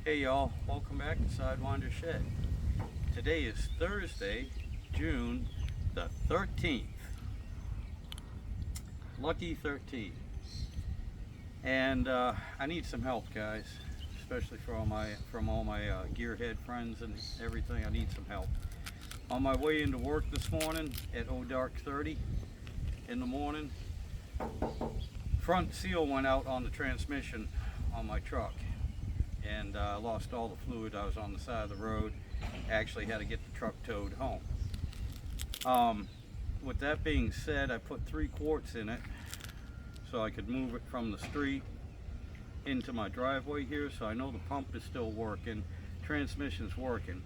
Hey y'all, welcome back to Sidewynders Shed. Today is Thursday, June the 13th. Lucky 13. And I need some help, guys, especially from all my gearhead friends and everything. I need some help. On my way into work this morning at dark 30 in the morning, front seal went out on the transmission on my truck. And I lost all the fluid. I was on the side of the road. Actually had to get the truck towed home. With that being said, I put 3 quarts in it so I could move it from the street into my driveway here, so I know the pump is still working, transmission's working,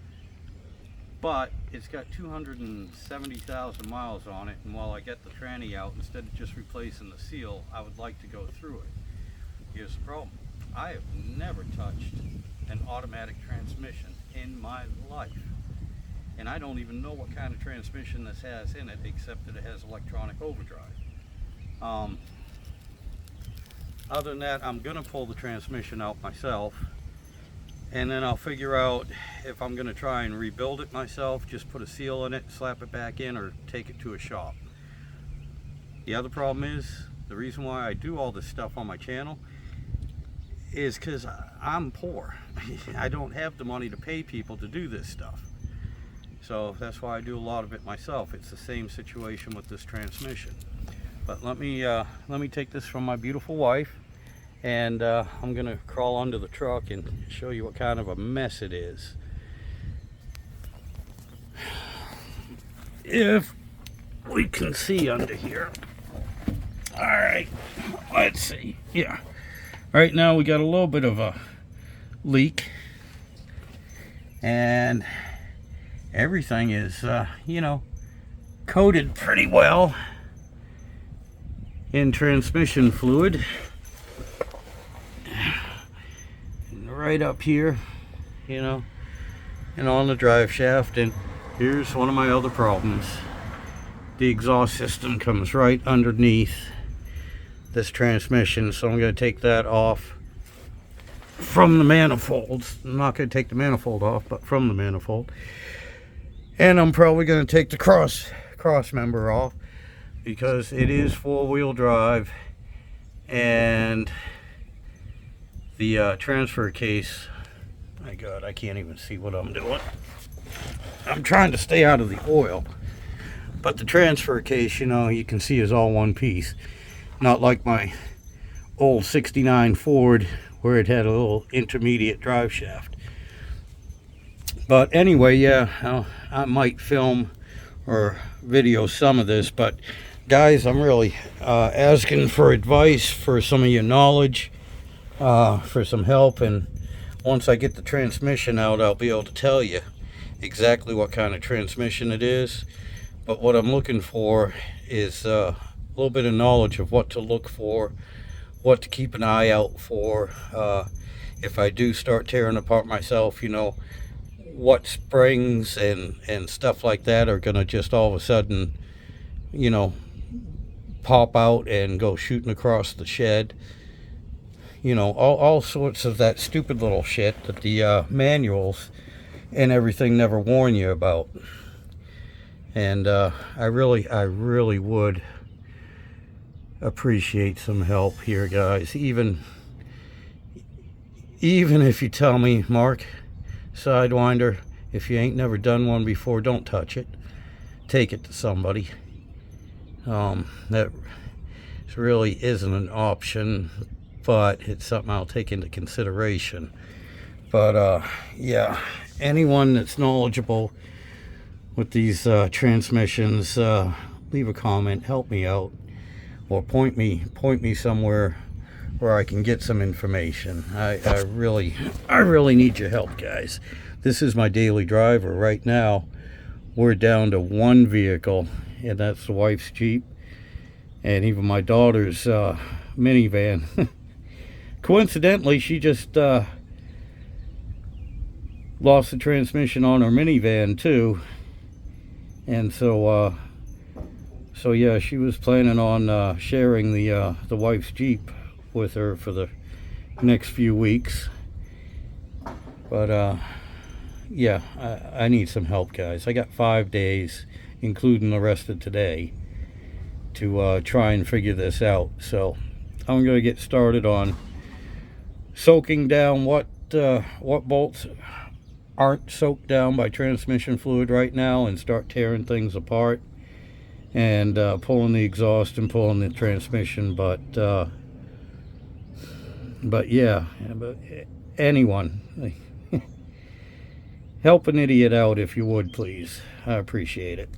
but it's got 270,000 miles on it, and while I get the tranny out, instead of just replacing the seal, I would like to go through it. Here's the problem. I have never touched an automatic transmission in my life. And I don't even know what kind of transmission this has in it, except that it has electronic overdrive. Other than that, I'm gonna pull the transmission out myself, and then I'll figure out if I'm gonna try and rebuild it myself, just put a seal in it, slap it back in, or take it to a shop. The other problem is, the reason why I do all this stuff on my channel is because I'm poor. I don't have the money to pay people to do this stuff. So that's why I do a lot of it myself. It's the same situation with this transmission. But let me take this from my beautiful wife, and I'm gonna crawl under the truck and show you what kind of a mess it is. If we can see under here. All right, let's see. Yeah. Right now we got a little bit of a leak, and everything is, coated pretty well in transmission fluid. And right up here, and on the drive shaft. And here's one of my other problems. The exhaust system comes right underneath this transmission, so I'm going to take that off from the manifolds. I'm not going to take the manifold off, but from the manifold. And I'm probably going to take the cross member off, because it is 4-wheel drive, and the transfer case, my God, I can't even see what I'm doing. I'm trying to stay out of the oil, but the transfer case, you can see is all one piece. Not like my old 69 Ford where it had a little intermediate drive shaft. But anyway, yeah, I might film or video some of this, but guys, I'm really asking for advice, for some of your knowledge, for some help. And once I get the transmission out, I'll be able to tell you exactly what kind of transmission it is. But what I'm looking for is a little bit of knowledge of what to look for, what to keep an eye out for. If I do start tearing apart myself, what springs and stuff like that are gonna just all of a sudden, pop out and go shooting across the shed. All sorts of that stupid little shit that the manuals and everything never warn you about. And I really would appreciate some help here, guys. Even if you tell me, Mark, Sidewinder, if you ain't never done one before, don't touch it. Take it to somebody. That really isn't an option, but it's something I'll take into consideration. But yeah, anyone that's knowledgeable with these transmissions, leave a comment, help me out, or point me somewhere where I can get some information. I really need your help, guys. This is my daily driver. Right now we're down to one vehicle, and that's the wife's Jeep, and even my daughter's minivan. Coincidentally, she just lost the transmission on her minivan too, and so yeah, she was planning on sharing the wife's Jeep with her for the next few weeks. But yeah, I need some help, guys. I got 5 days, including the rest of today, to try and figure this out. So I'm going to get started on soaking down what bolts aren't soaked down by transmission fluid right now, and start tearing things apart and pulling the exhaust and pulling the transmission. But yeah, but anyone, help an idiot out if you would, please. I appreciate it.